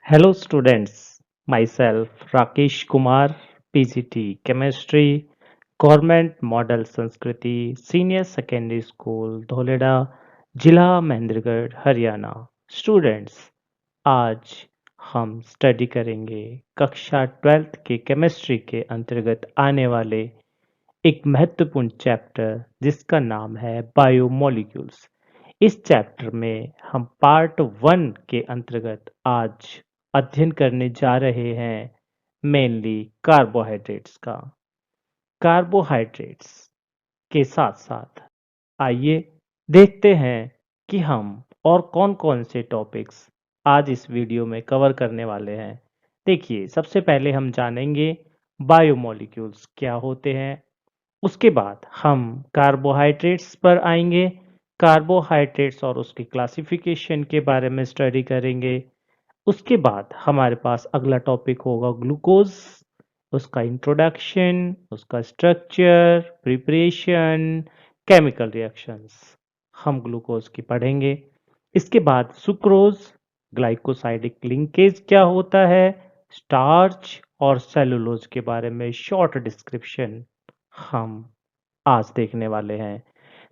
Hello students, myself Rakesh Kumar, PGT Chemistry, Government Model Sanskriti, Senior Secondary School, धोलेडा, जिला Mahendragarh, Haryana. Students, आज हम study करेंगे कक्षा 12th के केमिस्ट्री के अंतर्गत आने वाले एक महत्वपूर्ण चैप्टर जिसका नाम है बायोमोलिक्यूल्स। इस चैप्टर में हम पार्ट 1 के अंतर्गत आज अध्ययन करने जा रहे हैं मेनली कार्बोहाइड्रेट्स का। कार्बोहाइड्रेट्स के साथ साथ आइए देखते हैं कि हम और कौन-कौन से टॉपिक्स आज इस वीडियो में कवर करने वाले हैं। देखिए, सबसे पहले हम जानेंगे बायोमोलिक्यूल्स क्या होते हैं। उसके बाद हम कार्बोहाइड्रेट्स पर आएंगे। कार्बोहाइड्रेट्स और उसकी क्लासिफिकेशन के बारे में स्टडी करेंगे। उसके बाद हमारे पास अगला टॉपिक होगा ग्लूकोज, उसका इंट्रोडक्शन, उसका स्ट्रक्चर, प्रिपरेशन, केमिकल रिएक्शंस हम ग्लूकोज की पढ़ेंगे। इसके बाद सुक्रोज, ग्लाइकोसाइडिक लिंकेज क्या होता है, स्टार्च और सेलुलोज के बारे में शॉर्ट डिस्क्रिप्शन हम आज देखने वाले हैं।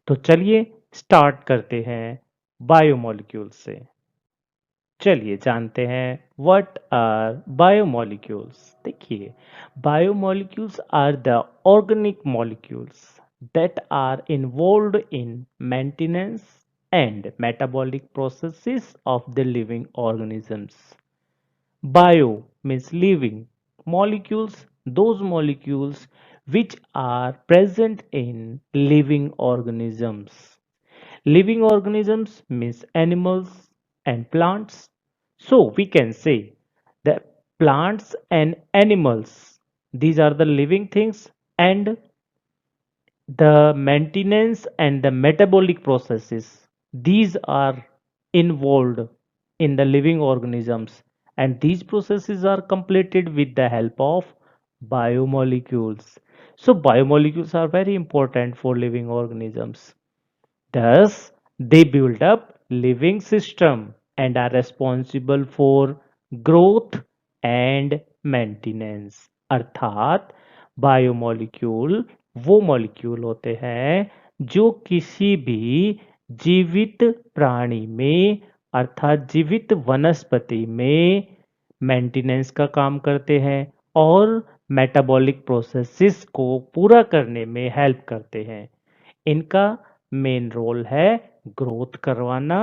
तो चलिए स्टार्ट करते हैं बायोमोलिक्यूल से। चलिए जानते हैं व्हाट आर बायोमोलिक्यूल्स। देखिए, biomolecules are the organic molecules that are involved in maintenance and metabolic processes of the living organisms. Bio means living. Molecules, those molecules which are present in living organisms. Living organisms means animals and plants. So we can say that plants and animals, these are the living things, and the maintenance and the metabolic processes, these are involved in the living organisms, and these processes are completed with the help of biomolecules. So biomolecules are very important for living organisms. Thus, they build up living system and are responsible for growth and maintenance. अर्थात biomolecule वो molecule होते हैं जो किसी भी जीवित प्राणी में अर्थात जीवित वनस्पति में मेंटेनेंस का काम करते हैं और मेटाबॉलिक प्रोसेसेस को पूरा करने में हेल्प करते हैं। इनका मेन रोल है ग्रोथ करवाना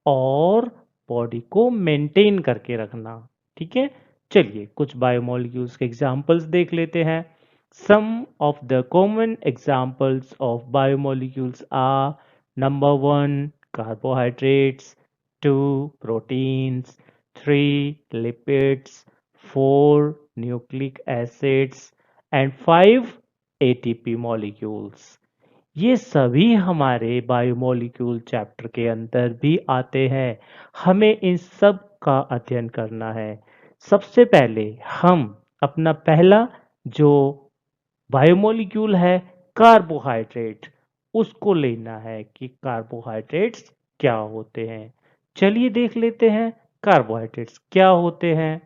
और बॉडी को मेंटेन करके रखना। ठीक है, चलिए कुछ बायोमोलिक्यूल्स के एग्जांपल्स देख लेते हैं। Some of the common examples of biomolecules are number 1 carbohydrates, 2 proteins, 3 lipids, 4 nucleic acids and 5 ATP molecules. ये सभी हमारे बायोमोलिक्यूल चैप्टर के अंदर भी आते हैं। हमें इन सब का अध्ययन करना है। सबसे पहले हम अपना पहला जो बायोमोलिक्यूल है कार्बोहाइड्रेट, उसको लेना है कि कार्बोहाइड्रेट्स क्या होते हैं। चलिए देख लेते हैं कार्बोहाइड्रेट्स क्या होते हैं।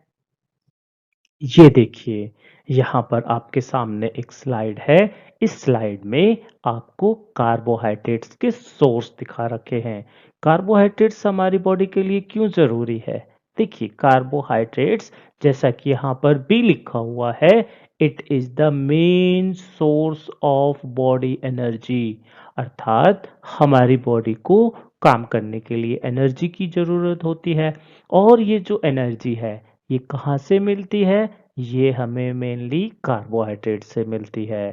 ये देखिए, यहाँ पर आपके सामने एक स्लाइड है। इस स्लाइड में आपको कार्बोहाइड्रेट्स के सोर्स दिखा रखे हैं। कार्बोहाइड्रेट्स हमारी बॉडी के लिए क्यों ज़रूरी है? देखिए, कार्बोहाइड्रेट्स जैसा कि यहाँ पर भी लिखा हुआ है, it is the main source of body energy. अर्थात हमारी बॉडी को काम करने के लिए एनर्जी की ज़रूरत होती है और ये जो एनर्जी है ये कहाँ से मिलती है? ये हमें मेनली कार्बोहाइड्रेट से मिलती है।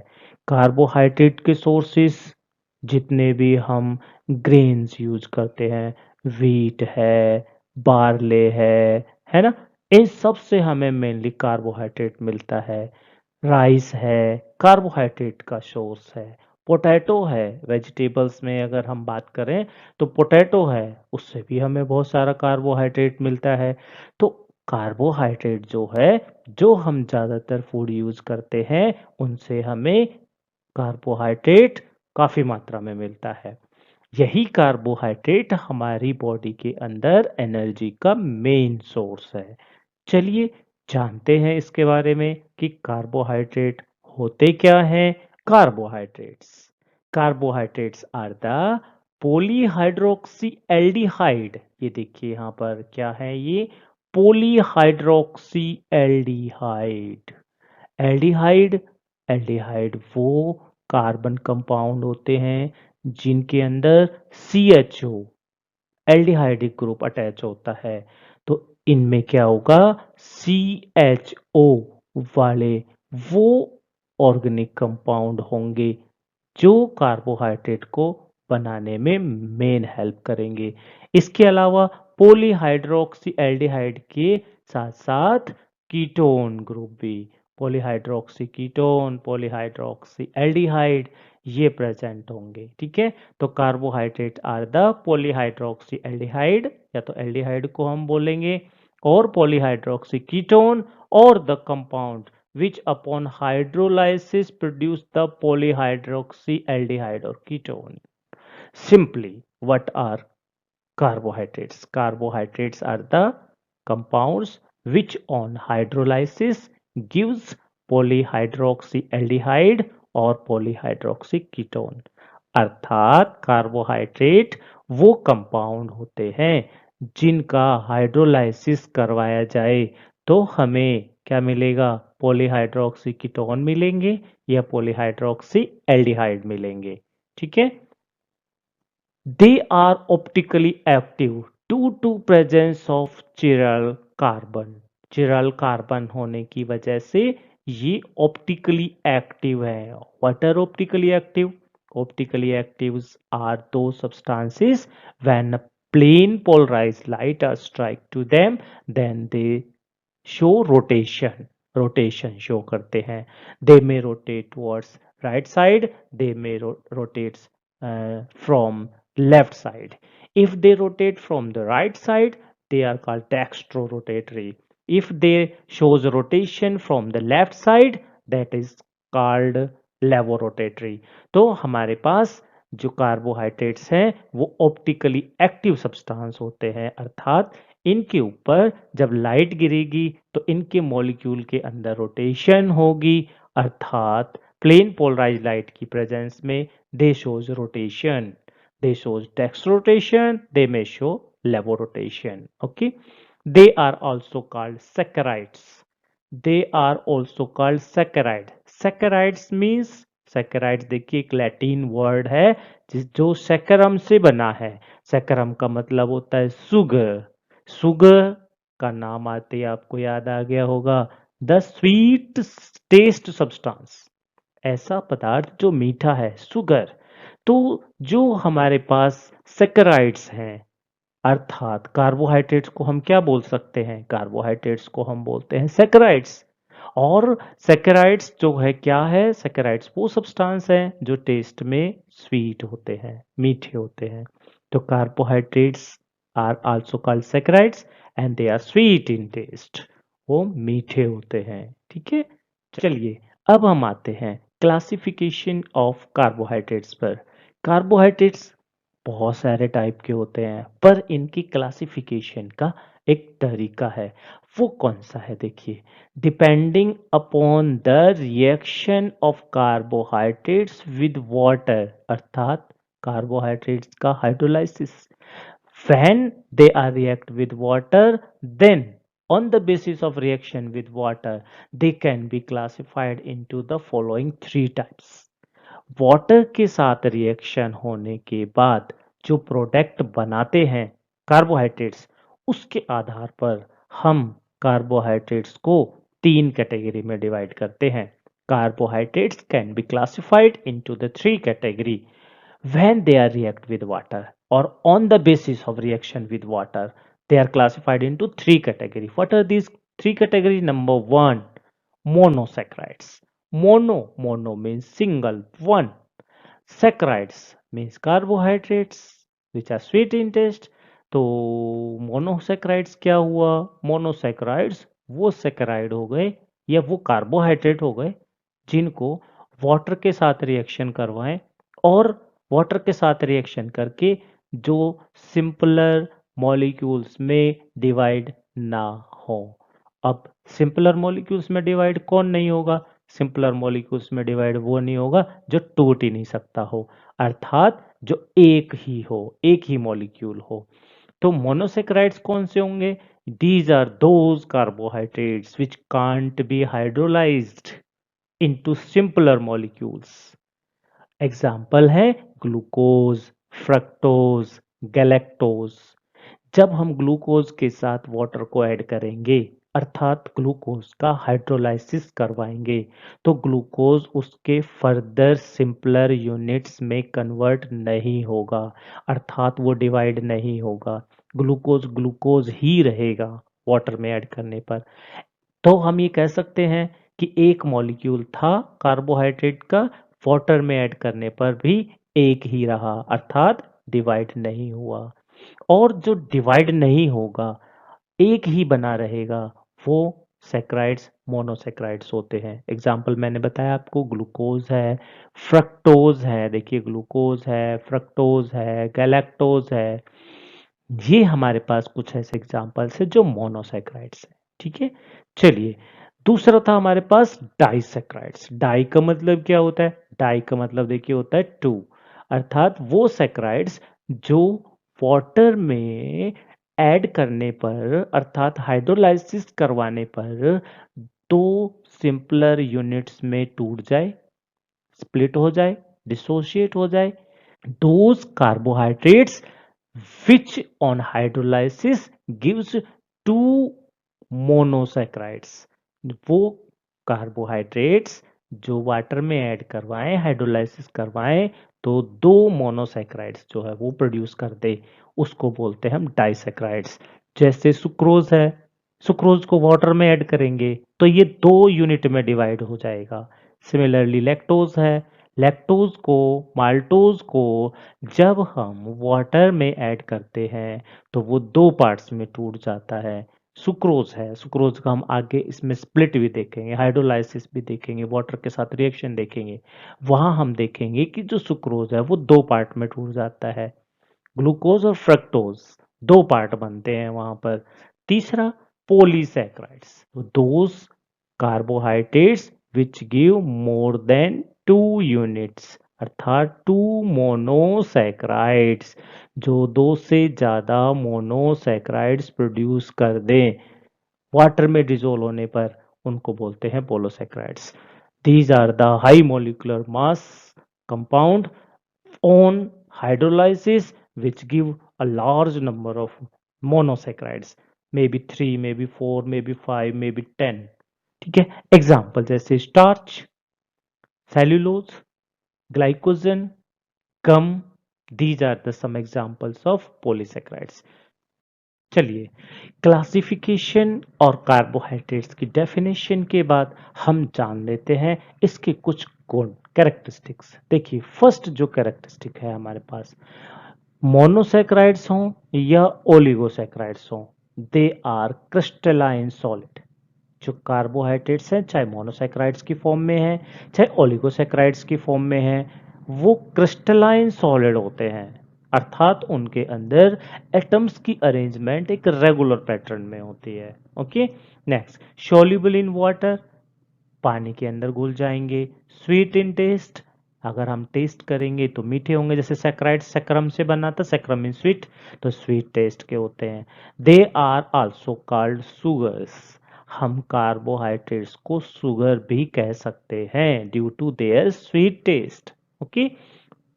कार्बोहाइड्रेट के सोर्सेस जितने भी हम ग्रेन्स यूज करते हैं, व्हीट है, बार्ले है ना? इन सब से हमें मेनली कार्बोहाइड्रेट मिलता है। राइस है, कार्बोहाइड्रेट का सोर्स है। पोटैटो है, वेजिटेबल्स में अगर हम बात करें तो पोटैटो है, उससे भी हमें बहुत सारा कार्बोहाइड्रेट मिलता है। तो कार्बोहाइड्रेट जो है, जो हम ज़्यादातर फूड यूज़ करते हैं, उनसे हमें कार्बोहाइड्रेट काफ़ी मात्रा में मिलता है। यही कार्बोहाइड्रेट हमारी बॉडी के अंदर एनर्जी का मेन सोर्स है। चलिए जानते हैं इसके बारे में कि कार्बोहाइड्रेट होते क्या हैं। Carbohydrates carbohydrates are the polyhydroxy aldehyde. ये देखिए यहाँ पर क्या है, ये पॉलीहाइड्रोक्सी एल्डिहाइड। एल्डिहाइड एल्डिहाइड वो कार्बन कंपाउंड होते हैं जिनके अंदर CHO एल्डिहाइडिक ग्रुप अटैच होता है। तो इनमें क्या होगा, CHO वाले वो ऑर्गेनिक कंपाउंड होंगे जो कार्बोहाइड्रेट को बनाने में मेन हेल्प करेंगे। इसके अलावा पॉलीहाइड्रोक्सी एल्डिहाइड के साथ साथ कीटोन ग्रुप भी, पॉलीहाइड्रोक्सी कीटोन, पॉलीहाइड्रोक्सी एल्डिहाइड, ये प्रेजेंट होंगे। ठीक है, तो carbohydrate are the polyhydroxy aldehyde, या तो एल्डिहाइड को हम बोलेंगे, और पॉलीहाइड्रोक्सी कीटोन और the compound which upon hydrolysis produce the polyhydroxyaldehyde or ketone. Simply, what are carbohydrates? Carbohydrates are the compounds which on hydrolysis gives polyhydroxyaldehyde और polyhydroxyketone। अर्थात carbohydrate वो कंपाउंड होते हैं जिनका हाइड्रोलाइसिस करवाया जाए तो हमें क्या मिलेगा, पॉलीहाइड्रोक्सी मिलेंगे या पॉलीहाइड्रोक्सी एल्डिहाइड मिलेंगे। ठीक है, they are optically active due to presence of chiral carbon. Chiral carbon होने की वजह से ये ऑप्टिकली एक्टिव है। What are optically active? Optically active are दो substances when a plane polarized light are strike to them then they show rotation, rotation show करते हैं। They may rotate towards right side, they may rotates from left side. If they rotate from the right side they are called dextro-rotatory. If they shows rotation from the left side, that is called levorotatory. तो हमारे पास जो carbohydrates हैं वो optically active substance होते हैं, अर्थात इनके ऊपर जब लाइट गिरेगी तो इनके मॉलिक्यूल के अंदर रोटेशन होगी, अर्थात प्लेन पोलराइज लाइट की प्रेजेंस में they shows rotation, they shows dex rotation, they may show levo rotation. Okay, they are also called saccharides. They are also called saccharide. Saccharides means, saccharides देखिए एक Latin word है जो saccharum से बना है। Saccharum का मतलब होता है सुगर। सुगर का नाम आते ही आपको याद आ गया होगा, द स्वीट टेस्ट सब्सटेंस, ऐसा पदार्थ जो मीठा है, सुगर। तो जो हमारे पास सैकराइड्स हैं, अर्थात कार्बोहाइड्रेट्स को हम क्या बोल सकते हैं, कार्बोहाइड्रेट्स को हम बोलते हैं सैकराइड्स। और सैकराइड्स जो है क्या है, सैकराइड्स वो सब्सटेंस हैं जो टेस्ट में स्वीट होते हैं, मीठे होते हैं। तो carbohydrates are also called saccharides and they are sweet in taste, वो मीठे होते हैं। ठीक है, चलिए अब हम आते हैं क्लासिफिकेशन ऑफ कार्बोहाइड्रेट्स पर। कार्बोहाइड्रेट्स बहुत सारे टाइप के होते हैं पर इनकी क्लासिफिकेशन का एक तरीका है। वो कौन सा है, देखिए, depending upon the reaction of carbohydrates with water, अर्थात कार्बोहाइड्रेट्स का hydrolysis. when they are react with water, then on the basis of reaction with water they can be classified into the following three types। Water के साथ reaction होने के बाद जो product बनाते हैं कार्बोहाइड्रेट्स, उसके आधार पर हम कार्बोहाइड्रेट्स को तीन कैटेगरी में डिवाइड करते हैं। Carbohydrates can be classified into the three category when they are react with water or on the basis of reaction with water. They are classified into three categories. What are these three categories? Number one, monosaccharides. Mono means single, one. Saccharides means carbohydrates which are sweet in taste. तो monosaccharides क्या हुआ, monosaccharides वो sacred हो गए या वो carbohydrate हो गए जिनको वाटर के साथ रिएक्शन करवाएं और वाटर के साथ रिएक्शन करके जो सिंपलर मॉलिक्यूल्स में डिवाइड ना हो, अब सिंपलर मॉलिक्यूल्स में डिवाइड कौन नहीं होगा? सिंपलर मॉलिक्यूल्स में डिवाइड वो नहीं होगा जो टूट ही नहीं सकता हो, अर्थात जो एक ही हो, एक ही मॉलिक्यूल हो। तो मोनोसेक्राइड्स कौन से होंगे? These are those carbohydrates which can't be hydrolysed into simpler molecules. Example है ग्लूकोज, फ्रक्टोज, गैलेक्टोज। जब हम ग्लूकोज के साथ वाटर को ऐड करेंगे, अर्थात ग्लूकोज का हाइड्रोलाइसिस करवाएंगे, तो ग्लूकोज उसके फर्दर सिंपलर यूनिट्स में कन्वर्ट नहीं होगा, अर्थात वो डिवाइड नहीं होगा। ग्लूकोज ग्लूकोज ही रहेगा वाटर में ऐड करने पर। तो हम ये कह सकते हैं कि एक मॉलिक्यूल था कार्बोहाइड्रेट का, वाटर में ऐड करने पर भी एक ही रहा, अर्थात डिवाइड नहीं हुआ। और जो डिवाइड नहीं होगा, एक ही बना रहेगा, वो सैकराइड्स मोनोसैकराइड्स होते हैं। एग्जाम्पल मैंने बताया आपको, ग्लूकोज है, फ्रक्टोज है, देखिए ग्लूकोज है, फ्रक्टोज है, गैलेक्टोज है। ये हमारे पास कुछ ऐसे एग्जाम्पल्स है जो मोनोसैकराइड्स है। ठीक है, चलिए दूसरा था हमारे पास डाइसैकराइड्स। डाई का मतलब क्या होता है? डाई का मतलब देखिए होता है टू, अर्थात वो सैकराइड्स जो वाटर में ऐड करने पर, अर्थात हाइड्रोलाइसिस करवाने पर दो सिंपलर यूनिट्स में टूट जाए, स्प्लिट हो जाए, डिसोशिएट हो जाए। those carbohydrates which on hydrolysis gives two monosaccharides। वो कार्बोहाइड्रेट्स जो वाटर में ऐड करवाएं, हाइड्रोलाइसिस करवाएं, तो दो मोनोसैक्राइड्स जो है वो प्रोड्यूस कर दे, उसको बोलते हैं हम डाइसैक्राइड्स। जैसे सुक्रोज है, सुक्रोज को वाटर में ऐड करेंगे तो ये दो यूनिट में डिवाइड हो जाएगा। सिमिलरली लैक्टोज है, लैक्टोज को, माल्टोज को जब हम वाटर में ऐड करते हैं तो वो दो पार्ट्स में टूट जाता है। सुक्रोज है, सुक्रोज का हम आगे इसमें स्प्लिट भी देखेंगे, हाइड्रोलाइसिस भी देखेंगे, वाटर के साथ रिएक्शन देखेंगे। वहां हम देखेंगे कि जो सुक्रोज है वो दो पार्ट में टूट जाता है। ग्लूकोज और फ्रक्टोज दो पार्ट बनते हैं वहां पर। तीसरा polysaccharides, those carbohydrates which give more than two units, अर्थात टू मोनोसैकराइड्स, जो दो से ज्यादा मोनोसैकराइड्स प्रोड्यूस कर दें वाटर में डिजोल्व होने पर, उनको बोलते हैं polysaccharides. These are the high molecular mass compound on hydrolysis which give a large number of monosaccharides, maybe 3, maybe 4, maybe 5, maybe 10। ठीक है, एग्जाम्पल जैसे starch, cellulose, glycogen, gum, these are the some examples of polysaccharides। चलिए, classification और carbohydrates की definition के बाद हम जान लेते हैं इसके कुछ गुण, कैरेक्टरिस्टिक्स। देखिए फर्स्ट जो कैरेक्टरिस्टिक है हमारे पास, मोनोसैकराइड्स हों या ओलिगोसैकराइड्स हों, दे आर क्रिस्टलाइन सॉलिड। जो कार्बोहाइड्रेट्स हैं, चाहे मोनोसैकराइड्स की फॉर्म में है, चाहे ओलिगोसैकराइड्स की फॉर्म में है, वो क्रिस्टलाइन सॉलिड होते हैं, अर्थात उनके अंदर एटम्स की अरेंजमेंट एक रेगुलर पैटर्न में होती है। Okay, next, soluble in water, पानी के अंदर घुल जाएंगे। स्वीट इन टेस्ट, अगर हम टेस्ट करेंगे तो मीठे होंगे, जैसे सैकराइड सैक्रम से बना था, सैक्रम इन स्वीट, तो स्वीट टेस्ट के होते हैं। They are also called sugars, हम कार्बोहाइड्रेट्स को सुगर भी कह सकते हैं due to their sweet taste. Okay,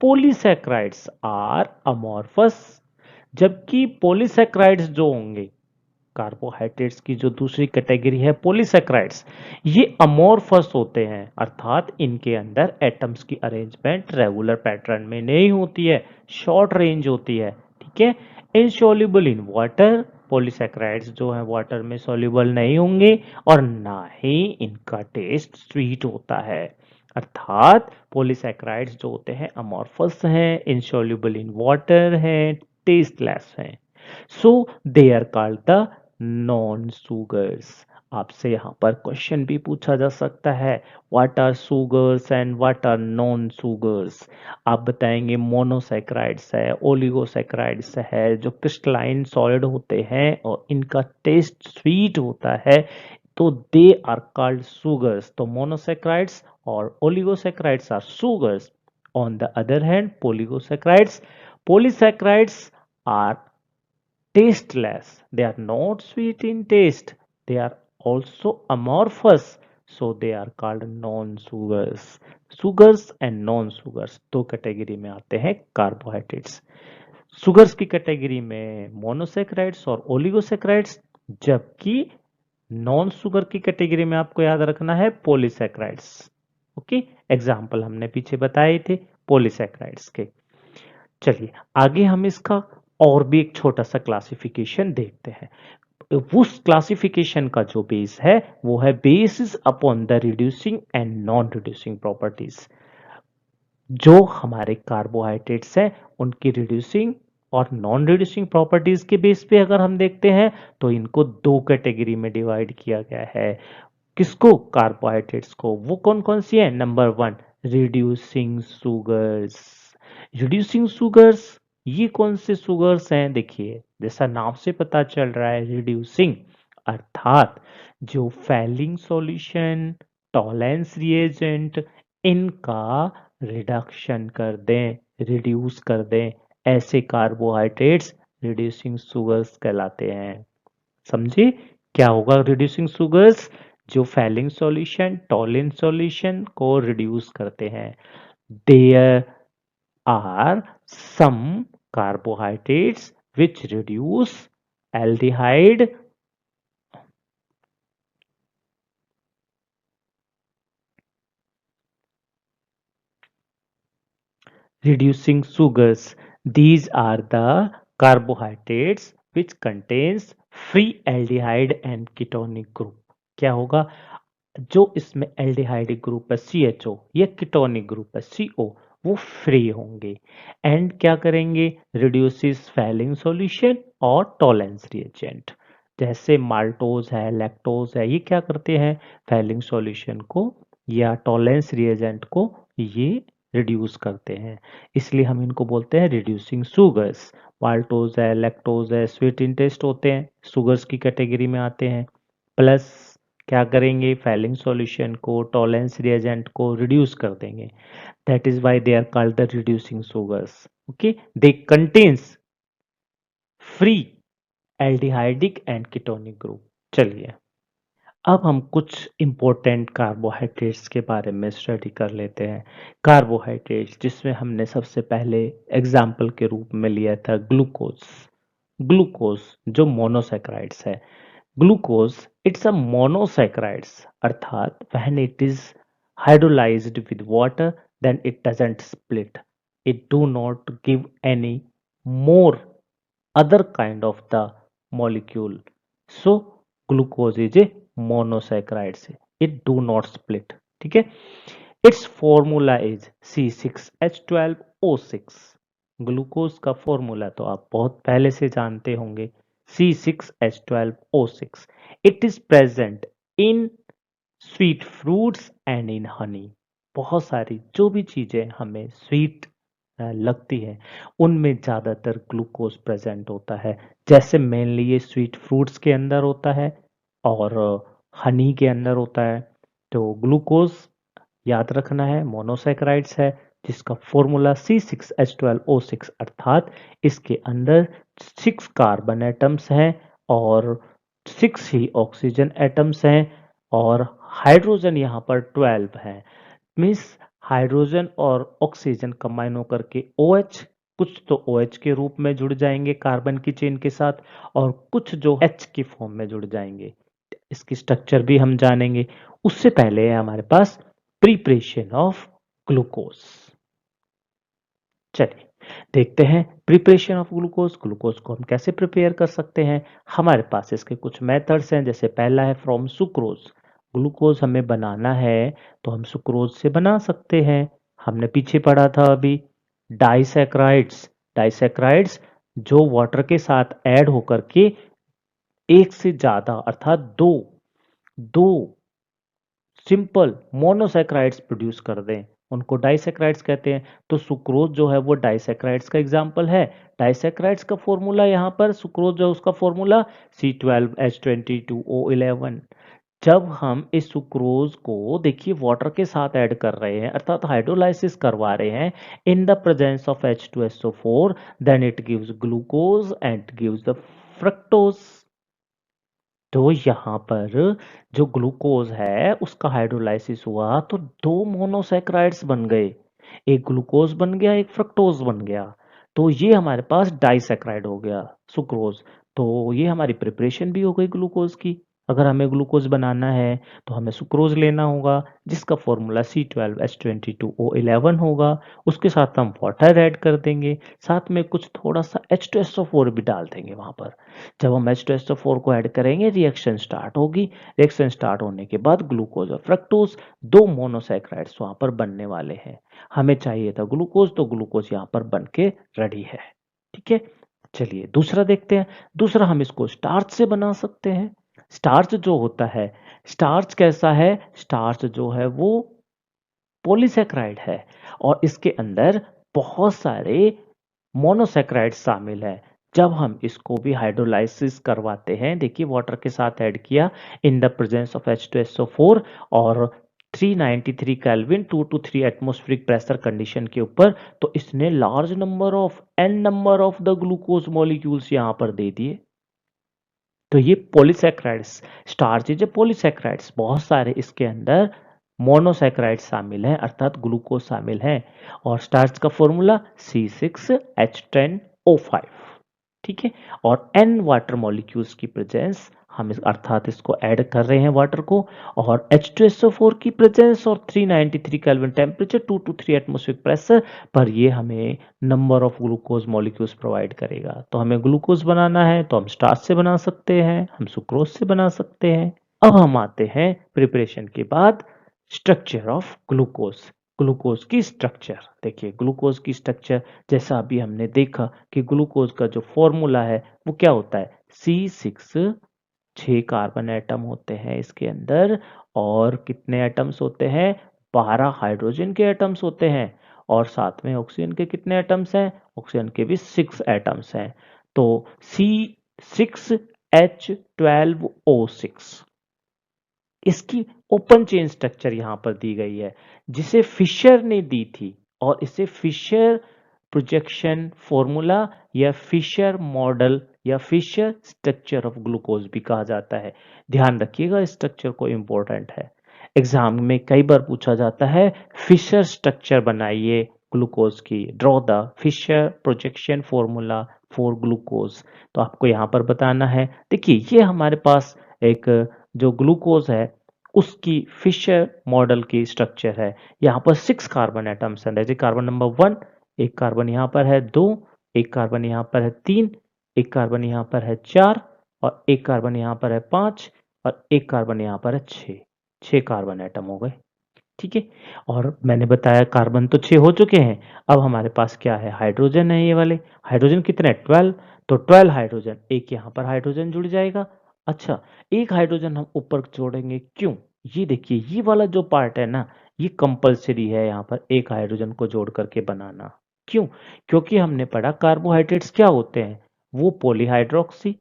polysaccharides are amorphous, जबकि पॉलीसैकराइड्स जो होंगे, कार्बोहाइड्रेट्स की जो दूसरी कैटेगरी है पॉलीसैकराइड्स, ये अमोर्फस होते हैं, अर्थात इनके अंदर एटम्स की अरेंजमेंट रेगुलर पैटर्न में नहीं होती है, शॉर्ट रेंज होती है। ठीक है, इनसॉल्युबल इन वाटर, पॉलीसैकराइड्स जो है वाटर में सॉल्युबल नहीं होंगे और ना ही इनका टेस्ट स्वीट होता है, अर्थात पॉलीसैकराइड्स जो होते हैं अमॉर्फस हैं, इनसॉल्युबल इन वाटर हैं, टेस्टलेस हैं। So they are called the non sugars. आपसे यहाँ पर क्वेश्चन भी पूछा जा सकता है, what are sugars and what are non sugars. आप बताएंगे मोनोसैकराइड्स है, ओलिगोसैकराइड्स है, जो क्रिस्टलाइन सॉलिड होते हैं और इनका टेस्ट स्वीट होता है, तो दे आर कॉल्ड सुगर्स। तो मोनोसैकराइड्स और oligosaccharides are sugars. On the other hand polysaccharides, polysaccharides are tasteless. They are not sweet in taste. They are also amorphous. So they are called non-sugars. Sugars and non-sugars दो category में आते हैं carbohydrates. Sugars की category में monosaccharides और oligosaccharides, जबकि non sugar की category में आपको याद रखना है पॉलीसेक्राइड्स। ओके, एग्जाम्पल हमने पीछे बताए थे पॉलीसेक्राइड्स के। चलिए आगे हम इसका और भी एक छोटा सा क्लासिफिकेशन देखते हैं। उस क्लासिफिकेशन का जो बेस है वो है basis upon the reducing and non reducing properties. जो हमारे कार्बोहाइड्रेट्स हैं उनकी रिड्यूसिंग और नॉन रिड्यूसिंग प्रॉपर्टीज के बेस पे अगर हम देखते हैं तो इनको दो कैटेगरी में डिवाइड किया गया है। किसको? कार्बोहाइड्रेट्स को। वो कौन कौन सी है? Number one, reducing sugars. Reducing sugars ये कौन से सुगर्स हैं? देखिए जैसा नाम से पता चल रहा है रिड्यूसिंग, अर्थात जो फैलिंग सॉल्यूशन, टॉलेंस रिएजेंट, इनका रिडक्शन कर दें, रिड्यूस कर दें, ऐसे कार्बोहाइड्रेट्स रिड्यूसिंग सुगर्स कहलाते हैं। समझे क्या होगा रिड्यूसिंग सुगर्स? जो फैलिंग सॉल्यूशन, टॉलिन सॉल्यूशन को रिड्यूस करते हैं। There are some carbohydrates which reduce aldehyde, reducing sugars. These are the carbohydrates which contains free aldehyde and ketonic group. क्या होगा? जो इसमें एल्डिहाइडिक ग्रुप है CHO, ये कीटोनिक ग्रुप है CO, वो फ्री होंगे एंड क्या करेंगे? रिड्यूसिस फैलिंग सॉल्यूशन और टॉलेंस रिएजेंट। जैसे माल्टोज है, लैक्टोज है, ये क्या करते हैं? फैलिंग सॉल्यूशन को या टॉलेंस रिएजेंट को ये रिड्यूस करते हैं, इसलिए हम इनको बोलते हैं रिड्यूसिंग सुगर्स। माल्टोज है, लैक्टोज है, स्वीट इन टेस्ट होते हैं, सुगर्स की कैटेगरी में आते हैं। प्लस क्या करेंगे? फैलिंग सॉल्यूशन को, टॉलेंस रिएजेंट को रिड्यूस कर देंगे। That is why they are called the reducing sugars. Okay, they contains free aldehydic and ketonic group. चलिए अब हम कुछ इंपॉर्टेंट कार्बोहाइड्रेट्स के बारे में स्टडी कर लेते हैं। कार्बोहाइड्रेट्स जिसमें हमने सबसे पहले एग्जाम्पल के रूप में लिया था ग्लूकोज। ग्लूकोज जो मोनोसैकराइड्स है, ग्लूकोज इट्स अ मोनोसैकराइड्स, अर्थात when it is hydrolysed with water then it doesn't split, it do not give any more other kind of the molecule. So glucose is a monosaccharide से, it do not split। ठीक है, its formula is C6H12O6। Glucose का formula तो आप बहुत पहले से जानते होंगे, C6H12O6। It is present in sweet fruits and in Honey. बहुत सारी जो भी चीजें हमें स्वीट लगती है उनमें ज्यादातर ग्लूकोज प्रेजेंट होता है। जैसे मेनली ये स्वीट फ्रूट्स के अंदर होता है और हनी के अंदर होता है। तो ग्लूकोज याद रखना है मोनोसैकराइड्स है जिसका फॉर्मूला C6H12O6, अर्थात इसके अंदर 6 कार्बन एटम्स हैं और 6 ही ऑक्सीजन एटम्स हैं और हाइड्रोजन यहाँ पर 12 है। मीन्स हाइड्रोजन और ऑक्सीजन कंबाइन होकर के OH, कुछ तो OH के रूप में जुड़ जाएंगे कार्बन की चेन के साथ और कुछ जो H की फॉर्म में जुड़ जाएंगे। इसकी स्ट्रक्चर भी हम जानेंगे। उससे पहले है हमारे पास प्रिपरेशन ऑफ ग्लूकोज। चलिए देखते हैं प्रिपरेशन ऑफ ग्लूकोज। ग्लूकोज को हम कैसे प्रिपेयर कर सकते हैं? हमारे पास इसके कुछ मेथड्स हैं। जैसे पहला है फ्रॉम सुक्रोज। ग्लूकोज हमें बनाना है तो हम सुक्रोज से बना सकते हैं। हमने पीछे पढ़ा था अभी डाइसैक्राइड्स। डाइसैक्राइड्स जो वाटर के साथ ऐड होकर के एक से ज्यादा अर्थात दो दो सिंपल मोनोसैक्राइड्स प्रोड्यूस कर दें, उनको डाइसैक्राइड्स कहते हैं। तो सुक्रोज जो है वो डाइसैक्राइड्स का एग्जाम्पल है। डाइसैक्राइड्स का फॉर्मूला यहाँ पर सुक्रोज जो है उसका फॉर्मूला C12H22O11। जब हम इस सुक्रोज को देखिए वाटर के साथ ऐड कर रहे हैं अर्थात हाइड्रोलाइसिस करवा रहे हैं in the presence of H2SO4, then it gives glucose and gives the fructose. तो यहाँ पर जो ग्लूकोज है उसका हाइड्रोलाइसिस हुआ तो दो मोनोसैक्राइड्स बन गए, एक ग्लूकोज बन गया एक फ्रक्टोज बन गया। तो ये हमारे पास डाइसैक्राइड हो गया सुक्रोज। तो ये हमारी प्रिपरेशन भी हो गई ग्लूकोज की। अगर हमें ग्लूकोज बनाना है तो हमें सुक्रोज लेना होगा जिसका फॉर्मूला C12H22O11 होगा। उसके साथ हम वाटर ऐड कर देंगे, साथ में कुछ थोड़ा सा H2SO4 भी डाल देंगे वहां पर। जब हम H2SO4 को ऐड करेंगे रिएक्शन स्टार्ट होगी। रिएक्शन स्टार्ट होने के बाद ग्लूकोज और फ्रक्टोज दो मोनोसैक्राइड्स वहां पर बनने वाले हैं। हमें चाहिए था ग्लूकोज, तो ग्लूकोज यहाँ पर बन के रेडी है। ठीक है, चलिए दूसरा देखते हैं। दूसरा हम इसको स्टार्च से बना सकते हैं। स्टार्च जो होता है, स्टार्च कैसा है, स्टार्च जो है वो पॉलीसैक्राइड है और इसके अंदर बहुत सारे मोनोसैक्राइड शामिल है। जब हम इसको भी हाइड्रोलाइसिस करवाते हैं, देखिए वाटर के साथ ऐड किया इन द प्रेजेंस ऑफ H2SO4 और 393 kelvin 2 to 3 atmospheric pressure condition के ऊपर, तो इसने large number of an number of the glucose molecules यहाँ पर दे दिए। तो ये पॉलीसैक्राइड्स, स्टार्चेज पॉलीसैक्राइड्स बहुत सारे इसके अंदर मोनोसैक्राइड्स शामिल हैं अर्थात ग्लूकोज शामिल हैं। और स्टार्च का फॉर्मूला C6H10O5। ठीक है, और n वाटर मॉलिक्यूल्स की प्रेजेंस हम अर्थात इसको ऐड कर रहे हैं वाटर को, और H2SO4 की प्रेजेंस और 393 kelvin temperature 2 to 3 atmospheric pressure पर ये हमें number of glucose molecules provide करेगा। तो हमें ग्लूकोज बनाना है तो हम स्टार्च से बना सकते हैं, हम सुक्रोज से बना सकते हैं। अब हम आते हैं प्रिपरेशन के बाद स्ट्रक्चर ऑफ ग्लूकोज। ग्लूकोज की स्ट्रक्चर देखिए, ग्लूकोज की स्ट्रक्चर जैसा अभी हमने देखा कि ग्लूकोज का जो फॉर्मूला है वो क्या होता है, C6, 6 कार्बन एटम होते हैं इसके अंदर, और कितने एटम्स होते हैं, 12 हाइड्रोजन के एटम्स होते हैं, और साथ में ऑक्सीजन के कितने एटम्स हैं, ऑक्सीजन के भी 6 एटम्स हैं। तो C6H12O6 इसकी ओपन चेन स्ट्रक्चर यहां पर दी गई है जिसे फिशर ने दी थी, और इसे फिशर प्रोजेक्शन फॉर्मूला या फिशर मॉडल या फिशर स्ट्रक्चर ऑफ ग्लूकोज भी कहा जाता है। ध्यान रखिएगा इस स्ट्रक्चर को, इंपॉर्टेंट है। एग्जाम में कई बार पूछा जाता है फिशर स्ट्रक्चर बनाइए ग्लूकोज की, draw the Fischer projection formula for glucose. तो आपको यहाँ पर बताना है, देखिए ये हमारे पास एक जो ग्लूकोज है उसकी फिशर मॉडल की स्ट्रक्चर है। यहाँ पर 6 कार्बन एटम्स हैं, जैसे कार्बन नंबर 1, एक कार्बन यहाँ पर है 2, एक कार्बन यहाँ पर है 3, एक कार्बन यहाँ पर है 4, और एक कार्बन यहाँ पर है 5, और एक कार्बन यहाँ पर है 6। 6 कार्बन एटम हो गए। ठीक है, और मैंने बताया कार्बन तो 6 हो चुके हैं। अब हमारे पास क्या है, हाइड्रोजन है, ये वाले हाइड्रोजन कितने, 12। तो 12 हाइड्रोजन, एक यहाँ पर हाइड्रोजन जुड़ जाएगा। अच्छा, एक हाइड्रोजन हम ऊपर जोड़ेंगे, क्यों, ये देखिए ये वाला जो पार्ट है ना, ये कंपलसरी है यहाँ पर एक हाइड्रोजन को जोड़ करके बनाना। क्यों, क्योंकि हमने पढ़ा कार्बोहाइड्रेट्स क्या होते हैं, वो पॉलीहाइड्रोक्सी,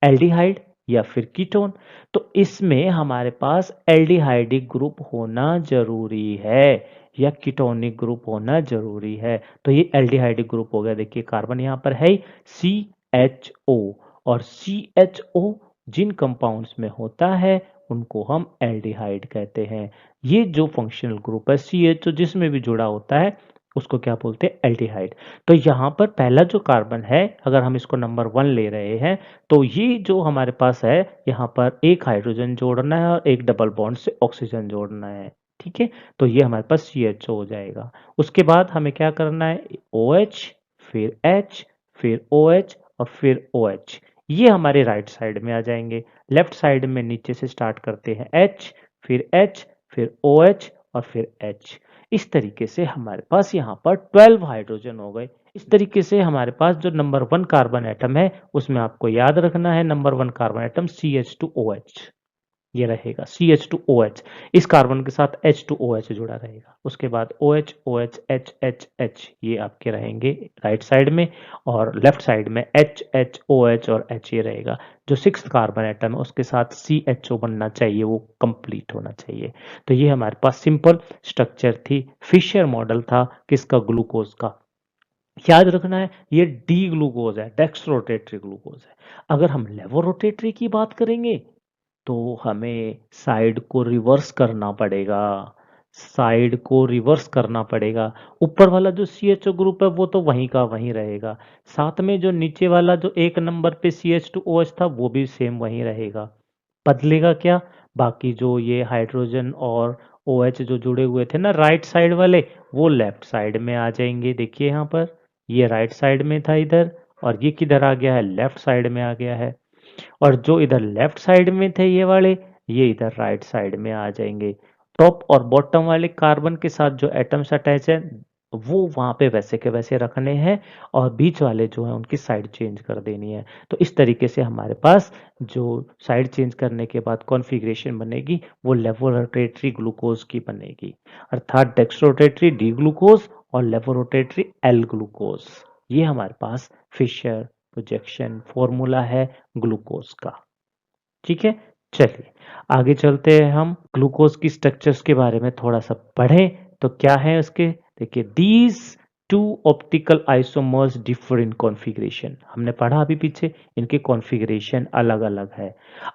एल्डिहाइड या फिर कीटोन। तो इसमें हमारे पास एल्डिहाइडिक ग्रुप होना जरूरी है या कीटोनिक ग्रुप होना जरूरी है। तो ये एल्डिहाइडिक ग्रुप हो गया। देखिए कार्बन यहाँ पर है CHO, और CHO जिन कंपाउंड्स में होता है उनको हम एल्डिहाइड कहते हैं। ये जो फंक्शनल ग्रुप है CHO जिसमें भी जुड़ा होता है उसको क्या बोलते हैं, एल्डिहाइड। तो यहाँ पर पहला जो कार्बन है, अगर हम इसको नंबर 1 ले रहे हैं, तो ये जो हमारे पास है यहाँ पर एक हाइड्रोजन जोड़ना है और एक डबल बॉन्ड से ऑक्सीजन जोड़ना है। ठीक है, तो ये हमारे पास CHO हो जाएगा। उसके बाद हमें क्या करना है, OH, फिर H, फिर OH और फिर OH। ये हमारे राइट साइड में आ जाएंगे। लेफ्ट साइड में नीचे से स्टार्ट करते हैं H, फिर H, फिर OH और फिर H। इस तरीके से हमारे पास यहाँ पर 12 हाइड्रोजन हो गए। इस तरीके से हमारे पास जो नंबर 1 कार्बन एटम है उसमें आपको याद रखना है नंबर 1 कार्बन एटम CH2OH। ये रहेगा CH2OH, इस कार्बन के साथ H2OH जुड़ा रहेगा। उसके बाद OH OH H H H ये आपके रहेंगे राइट साइड में, और लेफ्ट साइड में H H OH और H ये रहेगा। जो सिक्स्थ कार्बन एटम है उसके साथ CHO बनना चाहिए, वो कंप्लीट होना चाहिए। तो ये हमारे पास सिंपल स्ट्रक्चर थी, फिशर मॉडल था किसका, ग्लूकोज का। याद रखना है ये डी ग्लूकोज है, डेक्स्ट्रोरोटेटरी ग्लूकोज है। अगर हम लेवोरोटेटरी की बात करेंगे तो हमें साइड को रिवर्स करना पड़ेगा, साइड को रिवर्स करना पड़ेगा। ऊपर वाला जो CHO ग्रुप है वो तो वहीं का वहीं रहेगा, साथ में जो नीचे वाला जो एक नंबर पे CH2OH था वो भी सेम वहीं रहेगा। बदलेगा क्या, बाकी जो ये हाइड्रोजन और OH जो जुड़े हुए थे ना राइट साइड वाले, वो लेफ्ट साइड में आ जाएंगे। देखिए यहाँ पर ये राइट साइड में था इधर, और ये किधर आ गया है, लेफ्ट साइड में आ गया है। और जो इधर लेफ्ट साइड में थे ये वाले, ये इधर राइट साइड में आ जाएंगे। टॉप और बॉटम वाले कार्बन के साथ जो एटम्स अटैच है वो वहां पे वैसे के वैसे रखने हैं, और बीच वाले जो है उनकी साइड चेंज कर देनी है। तो इस तरीके से हमारे पास जो साइड चेंज करने के बाद कॉन्फ़िगरेशन बनेगी वो लेवोरोटेटरी ग्लूकोज की बनेगी, अर्थात डेक्स्ट्रोरोटेटरी डी ग्लूकोज और लेवोरोटेटरी एल ग्लूकोज। ये हमारे पास फिशर प्रोजेक्शन फॉर्मूला है ग्लूकोज का। ठीक है, चलिए आगे चलते हैं, हम ग्लूकोज की स्ट्रक्चर्स के बारे में थोड़ा सा पढ़ें। तो क्या है उसके, देखिए these two optical isomers differ in configuration, हमने पढ़ा अभी पीछे, इनके कॉन्फ़िगरेशन अलग अलग है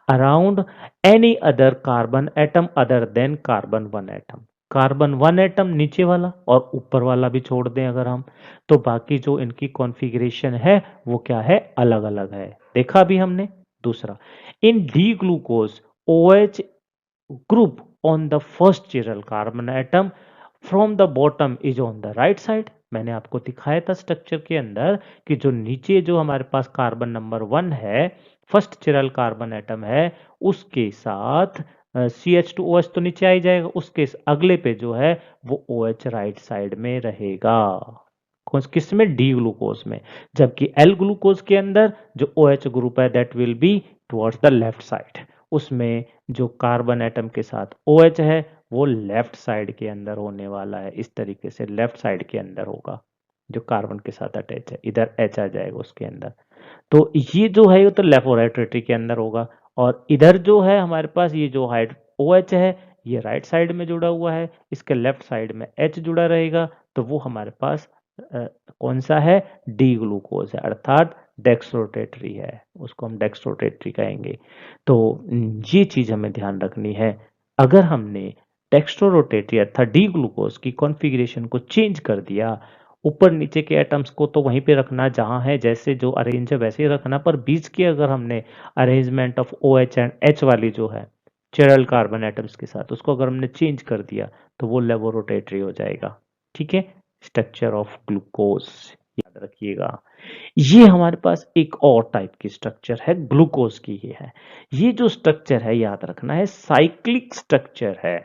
around any other carbon atom other than carbon one atom. Carbon one atom नीचे वाला और ऊपर वाला भी छोड़ दें अगर हम, तो बाकी जो इनकी कॉन्फ़िगरेशन है वो क्या है, अलग अलग है, देखा अभी हमने। दूसरा, in D-glucose, OH group on the first chiral carbon atom from the bottom is on the right side। मैंने आपको दिखाया था स्ट्रक्चर के अंदर कि जो नीचे जो हमारे पास कार्बन नंबर 1 है, फर्स्ट चिरल कार्बन एटम है, उसके साथ CH2OH तो नीचे आ ही जाएगा, उसके अगले पे जो है वो OH राइट साइड में रहेगा। किस में, डी ग्लूकोज में। जबकि एल ग्लूकोज के अंदर जो OH ग्रुप है that will be towards the left side, उसमें जो कार्बन एटम के साथ OH है वो लेफ्ट साइड के अंदर होने वाला है। इस तरीके से लेफ्ट साइड के अंदर होगा, जो कार्बन के साथ अटैच है, इधर H आ जाएगा उसके अंदर। तो ये जो है ये तो लेफोरेटरी के अंदर होगा, और इधर जो है हमारे पास ये जो हाइड OH है ये राइट साइड में जुड़ा हुआ है, इसके लेफ्ट साइड में H जुड़ा रहेगा, तो वो हमारे पास कौन सा है, डी ग्लूकोज है, अर्थात डेक्स्ट्रोरोटेटरी है, उसको हम डेक्स्ट्रोरोटेटरी कहेंगे। तो ये चीज हमें ध्यान रखनी है। अगर हमने डेक्स्ट्रोरोटेटरी अर्थात डी ग्लूकोज की कॉन्फ़िगरेशन को चेंज कर दिया, ऊपर नीचे के एटम्स को तो वहीं पे रखना जहां है, जैसे जो अरेंज है वैसे ही रखना, पर बीच की अगर हमने arrangement of OH and H वाली जो है चिरल कार्बन एटम्स के साथ, उसको अगर हमने चेंज कर दिया तो वो लेवोरोटेटरी हो जाएगा। ठीक है, स्ट्रक्चर ऑफ ग्लूकोज याद रखिएगा। ये हमारे पास एक और टाइप की स्ट्रक्चर है, ग्लूकोज की ही है। ये जो स्ट्रक्चर है याद रखना है, साइक्लिक स्ट्रक्चर है।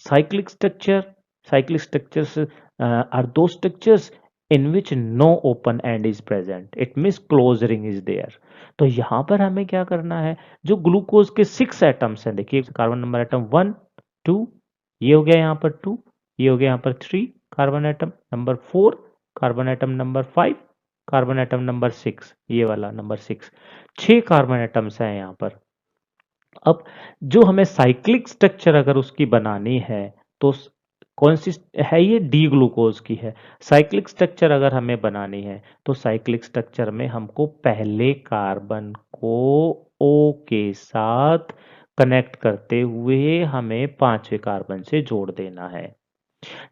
cyclic structure cyclic structures are those structures in which no open end is present, it means closed ring is there। तो यहाँ पर हमें क्या करना है, जो ग्लूकोज के 6 एटम्स हैं, देखिए कार्बन नंबर एटम 1 2, ये हो गया यहाँ पर 2, ये हो गया यहाँ पर 3 carbon atom number 4, carbon atom number 5, carbon atom number 6, ये वाला नंबर 6, 6 कार्बन एटम्स हैं यहाँ पर। अब जो हमें साइक्लिक स्ट्रक्चर अगर उसकी बनानी है तो कौन सी है, ये डी ग्लूकोज की है। साइक्लिक स्ट्रक्चर अगर हमें बनानी है तो साइक्लिक स्ट्रक्चर में हमको पहले कार्बन को O के साथ कनेक्ट करते हुए हमें पांचवें कार्बन से जोड़ देना है।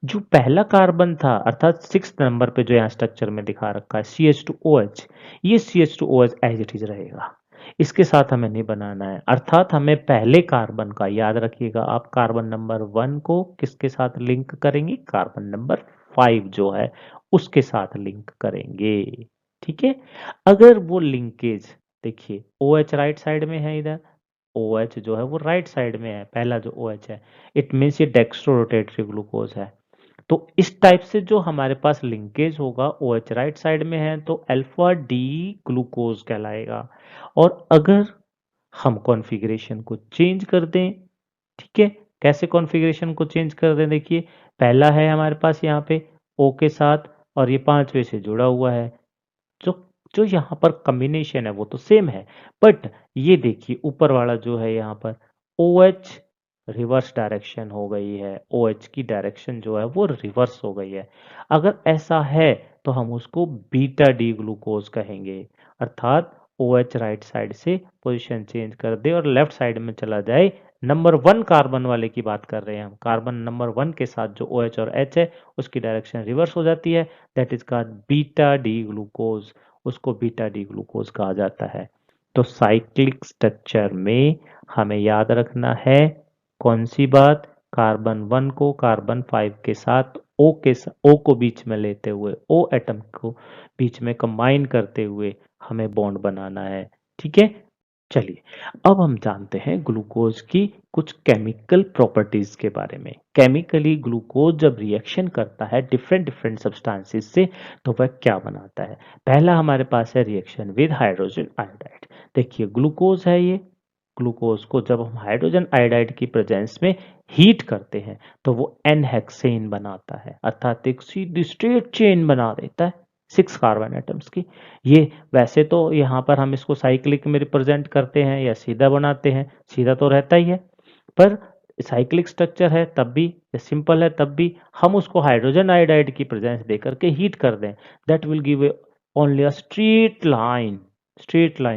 जो पहला कार्बन था अर्थात 6 नंबर पे जो यहाँ स्ट्रक्चर में दिखा रखा है CH2OH, ये CH2OH एज इट इज रहेगा, इसके साथ हमें नहीं बनाना है। अर्थात हमें पहले कार्बन का, याद रखिएगा आप, कार्बन नंबर 1 को किसके साथ लिंक करेंगे, कार्बन नंबर 5 जो है उसके साथ लिंक करेंगे। ठीक है, अगर वो लिंकेज, देखिए OH राइट साइड में है इधर, OH जो है वो राइट साइड में है, पहला जो OH है, इट मीन्स ये डेक्स्ट्रोरोटेटरी ग्लूकोज है। तो इस टाइप से जो हमारे पास लिंकेज होगा, OH राइट साइड में है तो अल्फा डी ग्लूकोज कहलाएगा। और अगर हम कॉन्फ़िगरेशन को चेंज कर दें, ठीक है? कैसे कॉन्फ़िगरेशन को चेंज कर दें देखिए, पहला है हमारे पास यहाँ पे O के साथ और ये 5वें से जुड़ा हुआ है। जो जो यहाँ पर कॉम्बिनेशन है वो तो सेम है, बट ये देखिए ऊपर वाला जो है यहाँ पर OH रिवर्स डायरेक्शन हो गई है, OH की डायरेक्शन जो है वो रिवर्स हो गई है। अगर ऐसा है तो हम उसको बीटा डी ग्लूकोज कहेंगे, अर्थात OH राइट साइड से पोजीशन चेंज कर दे और लेफ्ट साइड में चला जाए। नंबर 1 कार्बन वाले की बात कर रहे हैं हम, कार्बन नंबर 1 के साथ जो OH और H है उसकी डायरेक्शन रिवर्स हो जाती है, that is called beta D glucose. उसको बीटा डी ग्लूकोज कहा जाता है। तो साइक्लिक स्ट्रक्चर में हमें याद रखना है कौन सी बात, कार्बन 1 को कार्बन 5 के साथ O को बीच में लेते हुए, O एटम को बीच में कंबाइन करते हुए हमें बॉन्ड बनाना है, ठीक है। चलिए अब हम जानते हैं ग्लूकोज की कुछ केमिकल प्रॉपर्टीज के बारे में। केमिकली ग्लूकोज जब रिएक्शन करता है डिफरेंट डिफरेंट सब्सटेंसेस से तो वह क्या बनाता है। पहला हमारे पास है रिएक्शन विद हाइड्रोजन आयोडाइड। देखिए ग्लूकोज है ये, ग्लूकोज को जब हम हाइड्रोजन आयोडाइड की प्रेजेंस में हीट करते हैं तो वो एन हेक्सेन बनाता है, अर्थात एक सीधी स्ट्रेट चेन बना देता है 6 कार्बन एटम्स की। ये वैसे तो यहाँ पर हम इसको साइक्लिक में रिप्रेजेंट करते हैं या सीधा बनाते हैं, सीधा तो रहता ही है, पर साइक्लिक स्ट्रक्चर है तब भी या सिंपल है तब भी हम उसको हाइड्रोजन आयोडाइड की प्रेजेंस देकर के हीट कर दें, that will give only a straight line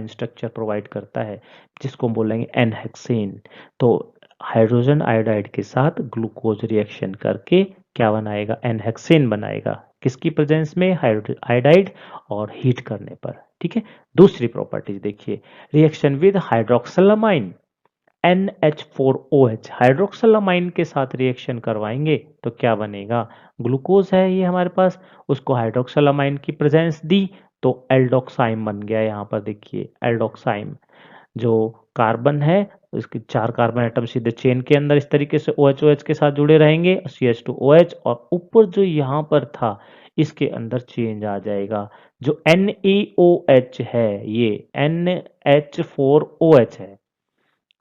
structure provide करता है, जिसको हम बोलेंगे एन हेक्सेन। तो हाइड्रोजन आयोडाइड के साथ ग्लूकोज रिएक्शन करके क्या बनाएगा, एन हेक्सेन बनाएगा, किसकी प्रेजेंस में, आयोडाइड और हीट करने पर, ठीक है। दूसरी प्रॉपर्टीज देखिए, रिएक्शन विद हाइड्रोक्सिलामाइन NH4OH, हाइड्रोक्सिलामाइन के साथ रिएक्शन करवाएंगे तो क्या बनेगा, ग्लूकोज है ये हमारे पास, उसको हाइड्रोक्सिलामाइन की प्रेजेंस दी तो एल्डोक्साइम बन गया। यहाँ पर देखिए एल्डोक्साइम, जो कार्बन है उसके 4 कार्बन एटम सीधे चेन के अंदर इस तरीके से OH के साथ जुड़े रहेंगे, CH2OH, और ऊपर जो यहाँ पर था इसके अंदर चेंज आ जाएगा, जो NaOH है ये NH4OH है।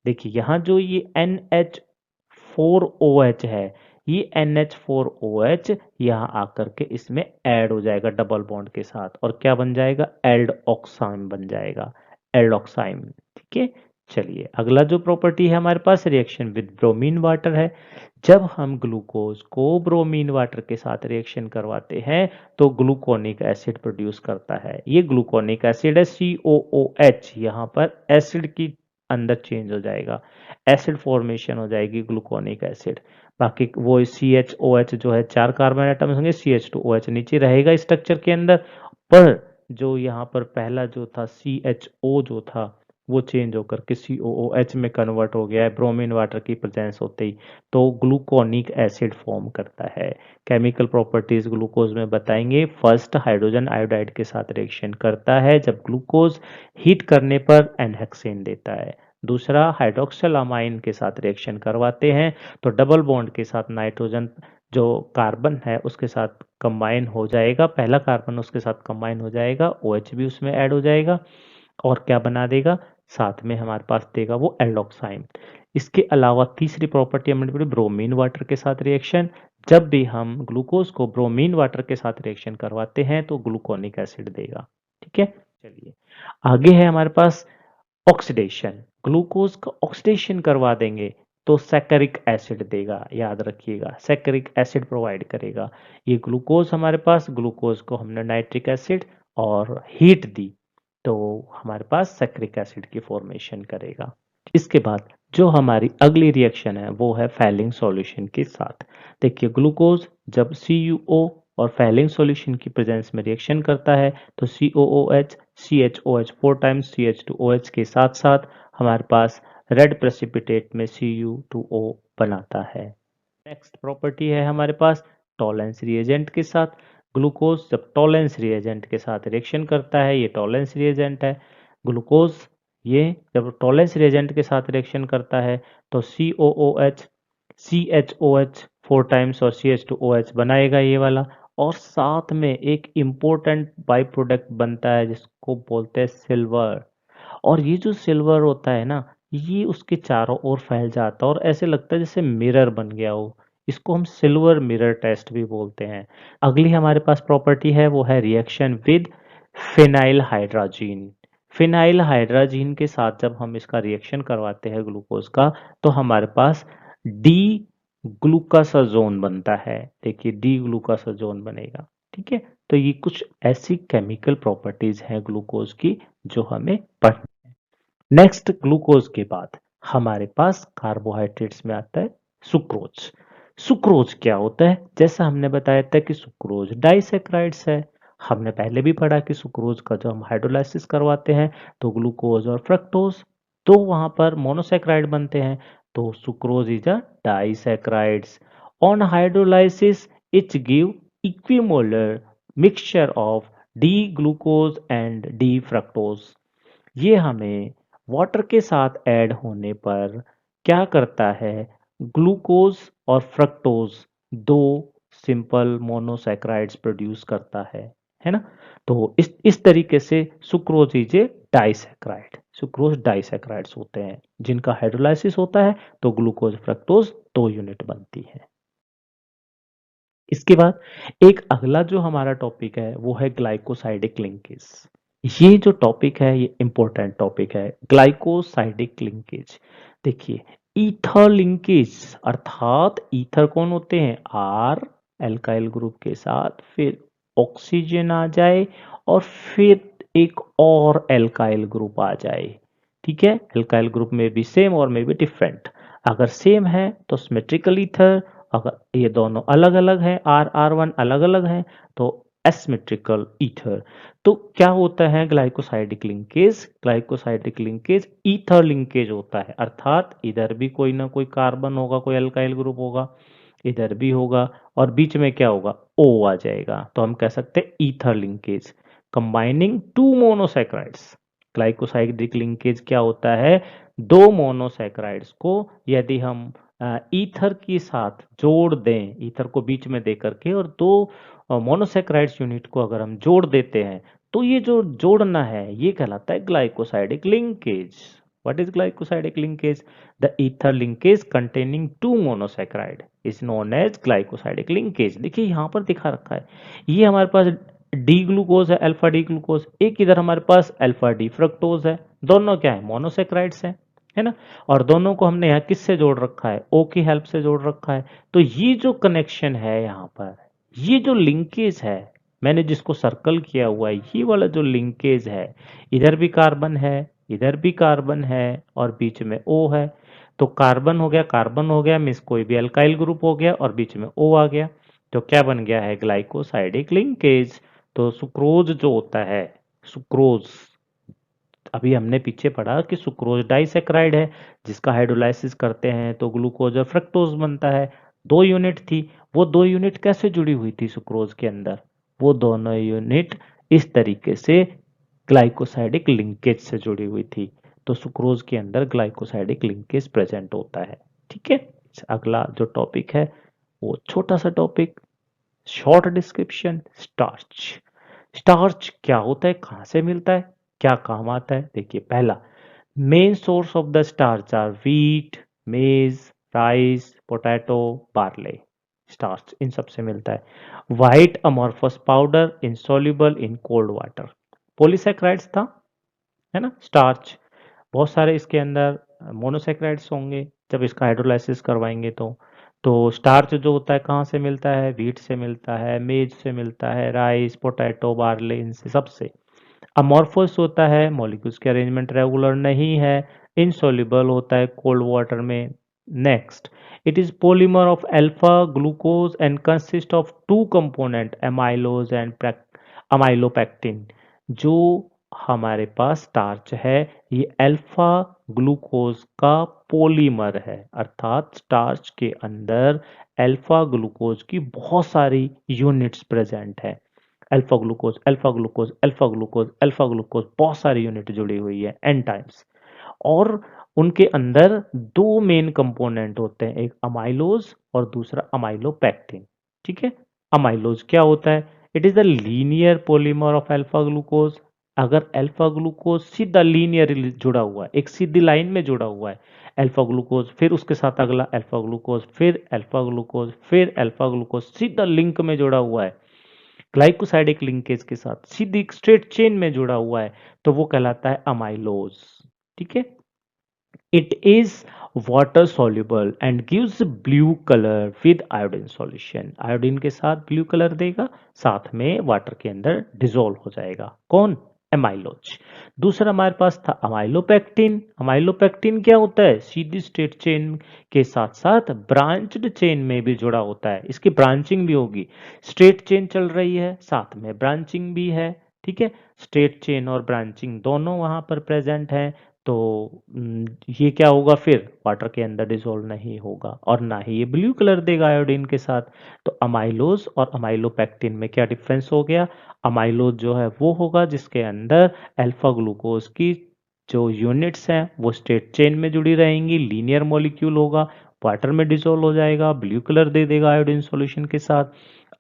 देखिए यहाँ जो ये NH4OH है, ये NH4OH यहाँ आकर के इसमें ऐड हो जाएगा डबल बॉन्ड के साथ और क्या बन जाएगा, एल्डोक्साइम बन जाएगा, एल्डोक्साइम, ठीक है। चलिए अगला जो प्रॉपर्टी है हमारे पास रिएक्शन विद ब्रोमीन वाटर है। जब हम ग्लूकोज को ब्रोमीन वाटर के साथ रिएक्शन करवाते हैं तो ग्लूकोनिक एसिड प्रोड्यूस करता है। ये ग्लूकोनिक एसिड है COOH, यहाँ पर एसिड की अंदर चेंज हो जाएगा, एसिड फॉर्मेशन हो जाएगी ग्लूकोनिक एसिड। बाकी वो CHOH जो है 4 कार्बन एटम्स होंगे, CH2OH नीचे रहेगा स्ट्रक्चर के अंदर, पर जो यहाँ पर पहला जो था CHO जो था वो चेंज होकर के COOH में कन्वर्ट हो गया है ब्रोमीन वाटर की प्रेजेंस होते ही, तो ग्लूकोनिक एसिड फॉर्म करता है। केमिकल प्रॉपर्टीज ग्लूकोज में बताएंगे, फर्स्ट हाइड्रोजन आयोडाइड के साथ रिएक्शन करता है जब ग्लूकोज हीट करने पर एनहेक्सेन देता है। दूसरा हाइड्रोक्सिलामाइन के साथ रिएक्शन करवाते हैं तो डबल बॉन्ड के साथ नाइट्रोजन जो कार्बन है उसके साथ कंबाइन हो जाएगा, पहला कार्बन उसके साथ कंबाइन हो जाएगा, OH भी उसमें ऐड हो जाएगा और क्या बना देगा, साथ में हमारे पास देगा वो एल्डोक्साइम। इसके अलावा तीसरी प्रॉपर्टी हमारे पास ब्रोमीन वाटर के साथ रिएक्शन, जब भी हम ग्लूकोज को ब्रोमीन वाटर के साथ रिएक्शन करवाते हैं तो ग्लूकोनिक एसिड देगा, ठीक है। चलिए आगे है हमारे पास ऑक्सीडेशन, ग्लूकोज का ऑक्सीडेशन करवा देंगे तो सैकरिक एसिड देगा, याद रखिएगा सैकरिक एसिड प्रोवाइड करेगा। ये ग्लूकोज हमारे पास, ग्लूकोज को हमने नाइट्रिक एसिड और हीट दी तो हमारे पास सैकरिक एसिड की फॉर्मेशन करेगा। इसके बाद जो हमारी अगली रिएक्शन है वो है फैलिंग सॉल्यूशन के साथ। देखिए ग्लूकोज जब CuO और फैलिंग सॉल्यूशन की प्रेजेंस में रिएक्शन करता है तो COOH CHOH 4 टाइम्स CH2OH के साथ साथ हमारे पास रेड प्रेसिपिटेट में Cu2O बनाता है। नेक्स्ट प्रॉपर्टी है हमारे पास टॉलेंस रिएजेंट के साथ। ग्लूकोज जब टॉलेंस रिएजेंट के साथ रिएक्शन करता है, ये टॉलेंस रिएजेंट है, ग्लूकोज ये जब टॉलेंस रिएजेंट के साथ रिएक्शन करता है तो COOH CHOH 4 टाइम्स और CH2OH बनाएगा ये वाला, और साथ में एक इम्पोर्टेंट बाई प्रोडक्ट बनता है जिसको बोलते हैं सिल्वर, और ये जो सिल्वर होता है ना, ये उसके चारों ओर फैल जाता है और ऐसे लगता है जैसे मिरर बन गया हो। इसको हम सिल्वर मिरर टेस्ट भी बोलते हैं। अगली हमारे पास प्रॉपर्टी है वो है reaction with phenyl hydrazine. Phenyl hydrazine के साथ जब हम इसका रिएक्शन करवाते हैं ग्लूकोज का, तो हमारे पास डी ग्लूकासाजोन बनता है। देखिए डी ग्लूकासाजोन बनेगा। ठीक है, तो ये कुछ ऐसी केमिकल प्रॉपर्टीज हैं ग्लूकोज की जो हमें पढ़नी है। नेक्स्ट ग्लूकोज के बाद हमारे पास कार्बोहाइड्रेट्स में आता है सुक्रोज। सुक्रोज क्या होता है? जैसा हमने बताया था कि सुक्रोज डाइसेक्राइड्स है। हमने पहले भी पढ़ा कि सुक्रोज का जो हम हाइड्रोलाइसिस करवाते हैं तो ग्लूकोज और फ्रक्टोज तो वहां पर मोनोसेक्राइड बनते हैं। तो sucrose is a disaccharides. On hydrolysis it give equimolar mixture of D glucose and D fructose. ये हमें वाटर के साथ ऐड होने पर क्या करता है, ग्लूकोज और फ्रक्टोज दो सिंपल मोनोसैकराइड्स प्रोड्यूस करता है ना। तो इस तरीके से sucrose is a disaccharide. Sucrose disaccharides होते हैं जिनका हाइड्रोलाइसिस होता है तो ग्लूकोज फ्रक्टोज दो यूनिट बनती है। इसके बाद एक अगला जो हमारा टॉपिक है वो है ग्लाइकोसाइडिक लिंकेज। ये जो टॉपिक है ये इंपॉर्टेंट टॉपिक है, ग्लाइकोसाइडिक लिंकेज। देखिए ईथर लिंकेज, अर्थात ईथर कौन होते हैं, आर एल्काइल ग्रुप के साथ फिर ऑक्सीजन आ जाए और फिर एक और एल्काइल ग्रुप आ जाए। ठीक है, एल्काइल ग्रुप में भी सेम और में भी डिफरेंट। अगर सेम है तो सिमेट्रिकल ईथर, अगर ये दोनों अलग अलग हैं, आर आर वन अलग अलग हैं तो एसिमेट्रिकल ईथर। तो क्या होता है glycosidic linkage? Glycosidic linkage ether linkage होता है, अर्थात इधर भी कोई ना कोई कार्बन होगा, कोई अल्काइल ग्रुप होगा, इधर भी होगा और बीच में क्या होगा, ओ आ जाएगा, तो हम कह सकते हैं ether linkage combining two monosaccharides. Glycosidic linkage क्या होता है, दो मोनोसैकराइड्स को यदि हम ईथर के साथ जोड़ दें, ईथर को बीच में दे करके और दो मोनोसेक्राइड्स यूनिट को अगर हम जोड़ देते हैं तो ये जो जोड़ना है ये कहलाता है glycosidic linkage. What is glycosidic linkage? The ether linkage containing two monosaccharide is known as glycosidic linkage. देखिए यहाँ पर दिखा रखा है, ये हमारे पास डी ग्लूकोज है, अल्फा डी ग्लूकोज, एक इधर हमारे पास अल्फा डी फ्रक्टोज है, दोनों क्या है, मोनोसेक्राइड्स है ना। और दोनों को हमने यहाँ किससे जोड़ रखा है, ओ की हेल्प से जोड़ रखा है। तो ये जो कनेक्शन है यहाँ पर, ये जो लिंकेज है, मैंने जिसको सर्कल किया हुआ है, ये वाला जो लिंकेज है, इधर भी कार्बन है, इधर भी कार्बन है और बीच में ओ है। तो कार्बन हो गया, कार्बन हो गया मीन्स कोई भी अल्काइल ग्रुप हो गया और बीच में ओ आ गया, तो क्या बन गया है, ग्लाइकोसाइडिक लिंकेज। तो सुक्रोज जो होता है, सुक्रोज, अभी हमने पीछे पढ़ा कि सुक्रोज डाइसेक्राइड है जिसका हाइड्रोलाइसिस करते हैं तो ग्लूकोज और फ्रक्टोज बनता है। दो यूनिट थी, वो दो यूनिट कैसे जुड़ी हुई थी सुक्रोज के अंदर, वो दोनों यूनिट इस तरीके से ग्लाइकोसाइडिक लिंकेज से जुड़ी हुई थी। तो सुक्रोज के अंदर ग्लाइकोसाइडिक लिंकेज प्रेजेंट होता है। ठीक है, अगला जो टॉपिक है वो छोटा सा topic, short description, starch. Starch क्या होता है, कहाँ से मिलता है, क्या काम आता है? देखिए पहला, main source of the starch are wheat, maize, rice, potato, barley. Starch इन सब से मिलता है। व्हाइट अमorphous powder insoluble in cold water, polysaccharides था, है ना स्टार्च। बहुत सारे इसके अंदर मोनोसेक्राइड्स होंगे जब इसका हाइड्रोलाइसिस करवाएंगे तो स्टार्च जो होता है कहाँ से मिलता है, व्हीट से मिलता है, मेज से मिलता है, राइस, पोटैटो, बार्ले, इनसे सबसे। अमॉर्फस होता है, मॉलिक्यूल्स के अरेंजमेंट रेगुलर नहीं है, इनसॉल्युबल होता है कोल्ड वाटर में। Next, it is polymer of alpha glucose and consist of two component amylose and amylopectin. जो हमारे पास स्टार्च है ये अल्फा ग्लूकोज का पॉलीमर है, अर्थात स्टार्च के अंदर अल्फा ग्लूकोज की बहुत सारी यूनिट्स प्रेजेंट है। Alpha glucose, alpha glucose, alpha glucose, alpha glucose, बहुत सारी यूनिट जुड़ी हुई है एन टाइम्स। और उनके अंदर दो मेन कंपोनेंट होते हैं, एक अमाइलोज और दूसरा अमाइलोपेक्टिन। ठीक है, अमाइलोज क्या होता है, it is the linear polymer of alpha glucose अगर अल्फा ग्लूकोज सीधा लीनियर जुड़ा हुआ है, एक सीधी लाइन में जुड़ा हुआ है, अल्फा ग्लूकोज फिर उसके साथ अगला अल्फा ग्लूकोज फिर अल्फा ग्लूकोज फिर अल्फा ग्लूकोज सीधा लिंक में जुड़ा हुआ है, ग्लाइकोसाइडिक लिंकेज के साथ सीधी स्ट्रेट चेन में जुड़ा हुआ है, तो वो कहलाता है अमाइलोज। ठीक है। It is water soluble and gives blue color with iodine solution। Iodine के साथ ब्लू कलर देगा, साथ में वाटर के अंदर डिजोल्व हो जाएगा। कौन? एमाइलोज। दूसरा हमारे पास था अमाइलोपेक्टिन। अमाइलोपेक्टिन क्या होता है? सीधी स्ट्रेट चेन के साथ साथ ब्रांच्ड चेन में भी जुड़ा होता है, इसकी ब्रांचिंग भी होगी। स्ट्रेट चेन चल रही है, साथ में ब्रांचिंग भी है। ठीक है, स्ट्रेट चेन और ब्रांचिंग दोनों वहां पर प्रेजेंट है। तो ये क्या होगा फिर? वाटर के अंदर डिसॉल्व नहीं होगा और ना ही ये ब्लू कलर देगा आयोडीन के साथ। तो अमाइलोज और अमाइलोपेक्टिन में क्या डिफरेंस हो गया? अमाइलोज जो है वो होगा जिसके अंदर अल्फा ग्लूकोज की जो यूनिट्स हैं वो स्ट्रेट चेन में जुड़ी रहेंगी, लीनियर मॉलिक्यूल होगा, वाटर में डिसॉल्व हो जाएगा, ब्लू कलर दे देगा आयोडीन सॉल्यूशन के साथ।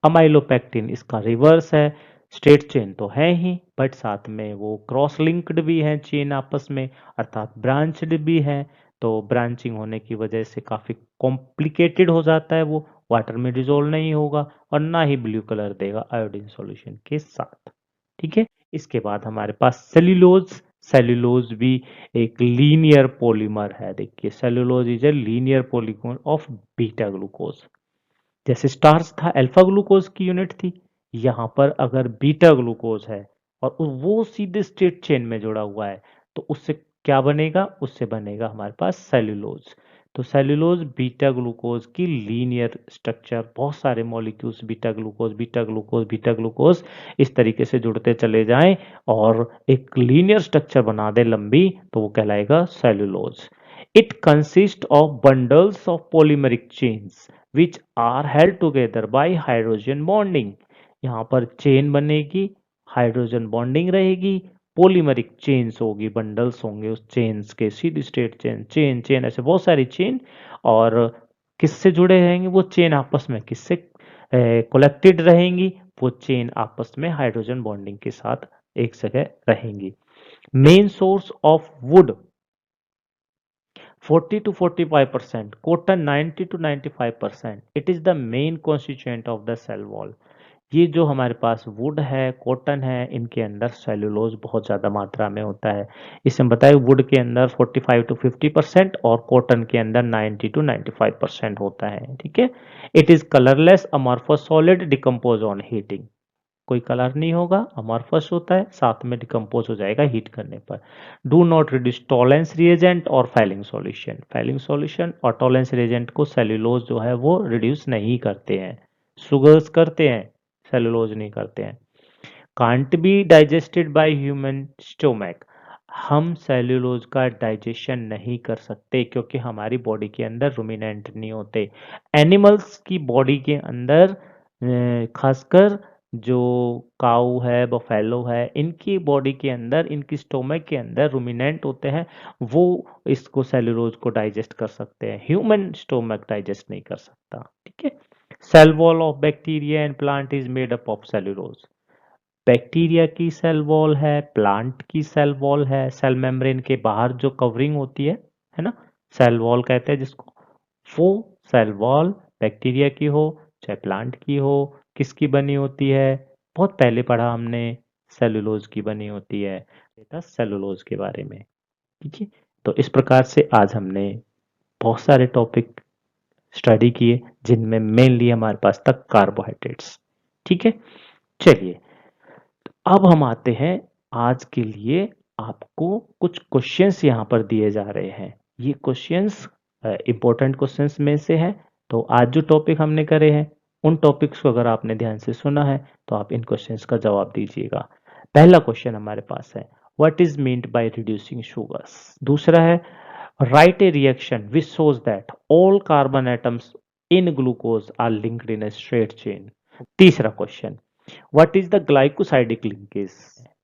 अमाइलोपेक्टिन इसका रिवर्स है, स्ट्रेट चेन तो है ही बट साथ में वो क्रॉस लिंक्ड भी है चेन आपस में, अर्थात ब्रांच्ड भी है। तो ब्रांचिंग होने की वजह से काफी कॉम्प्लिकेटेड हो जाता है, वो वाटर में डिजोल्व नहीं होगा और ना ही ब्लू कलर देगा आयोडीन सॉल्यूशन के साथ। ठीक है। इसके बाद हमारे पास सेल्यूलोज। सेल्यूलोज भी एक लीनियर पॉलीमर है। देखिए, cellulose is a linear polymer of beta glucose. जैसे स्टार्च था अल्फा ग्लूकोज की यूनिट थी, यहाँ पर अगर बीटा ग्लूकोज है और वो सीधे स्ट्रेट चेन में जुड़ा हुआ है, तो उससे क्या बनेगा? उससे बनेगा हमारे पास सेल्यूलोज। तो सेल्यूलोज बीटा ग्लूकोज की लीनियर स्ट्रक्चर, बहुत सारे molecules beta glucose beta glucose beta glucose इस तरीके से जुड़ते चले जाएं और एक लीनियर स्ट्रक्चर बना दे लंबी, तो वो कहलाएगा cellulose. It consist of bundles of polymeric chains which are held together by hydrogen bonding। यहाँ पर चेन बनेगी, हाइड्रोजन बॉन्डिंग रहेगी, पॉलीमरिक चेन्स होगी, बंडल्स होंगे उस चेन्स के, सीधी स्ट्रेट चेन, चेन चेन ऐसे बहुत सारी चेन। और किससे जुड़े रहेंगे वो चेन आपस में? किससे कलेक्टेड रहेंगी? वो चेन आपस में हाइड्रोजन बॉन्डिंग के साथ एक जगह रहेंगी। Main source of would 40 to 45%, cotton 90 to 95%। It is the main constituent of the cell wall। ये जो हमारे पास वुड है, कॉटन है, इनके अंदर सेलुलोज बहुत ज़्यादा मात्रा में होता है। इसमें बताया वुड के अंदर 45 to 50% और कॉटन के अंदर 90 to 95% होता है। ठीक है। It is colourless amorphous solid decompose on heating. कोई कलर नहीं होगा, अमॉर्फस होता है, साथ में डिकम्पोज हो जाएगा हीट करने पर। Do not reduce Tollens reagent और फाइलिंग सॉल्यूशन। फाइलिंग सॉल्यूशन और टॉलेंस रिएजेंट को सेल्यूलोज जो है वो रिड्यूस नहीं करते हैं, सुगर्स करते हैं, सेल्यूलोज नहीं करते हैं। Can't be digested by human stomach. हम सेल्यूलोज का डाइजेशन नहीं कर सकते क्योंकि हमारी बॉडी के अंदर रुमिनेंट नहीं होते। एनिमल्स की बॉडी के अंदर खासकर जो काऊ है, बफेलो है, इनकी बॉडी के अंदर, इनकी स्टोमक के अंदर रुमिनेंट होते हैं, वो इसको सेल्यूलोज को डाइजेस्ट कर सकते हैं। ह्यूमन स्टोमक डाइजेस्ट नहीं कर सकता। ठीक है। Cell wall of bacteria and plant is made up of cellulose. Bacteria की सेल वॉल है, प्लांट की सेल वॉल है, सेल मेम्ब्रेन के बाहर जो कवरिंग होती है ना, सेल वॉल कहते हैं जिसको। वो सेल वॉल बैक्टीरिया की हो चाहे प्लांट की हो, किसकी बनी होती है? बहुत पहले पढ़ा हमने, सेलुलोज की बनी होती है। बेटा सेलुलोज के बारे में। ठीक है। तो इस प्रकार से आज हमने बहुत सारे टॉपिक स्टडी किए जिनमें मेनली हमारे पास तक कार्बोहाइड्रेट्स। ठीक है। चलिए, अब हम आते हैं आज के लिए, आपको कुछ क्वेश्चंस यहाँ पर दिए जा रहे हैं। ये क्वेश्चंस इंपॉर्टेंट क्वेश्चंस में से है। तो आज जो टॉपिक हमने करे हैं उन टॉपिक्स को अगर आपने ध्यान से सुना है तो आप इन क्वेश्चंस का जवाब दीजिएगा। पहला क्वेश्चन हमारे पास है, what is meant by reducing sugars. दूसरा है, write a reaction which shows that all carbon atoms in glucose are linked in a straight chain. तीसरा question, what is the glycosidic linkage.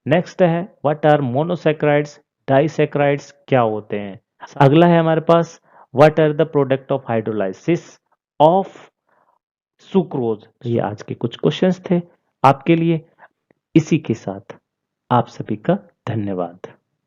Next है, what are monosaccharides, disaccharides क्या होते हैं। अगला है हमारे पास, what are the product of hydrolysis of sucrose. ये आज के कुछ क्वेश्चंस थे आपके लिए। इसी के साथ आप सभी का धन्यवाद।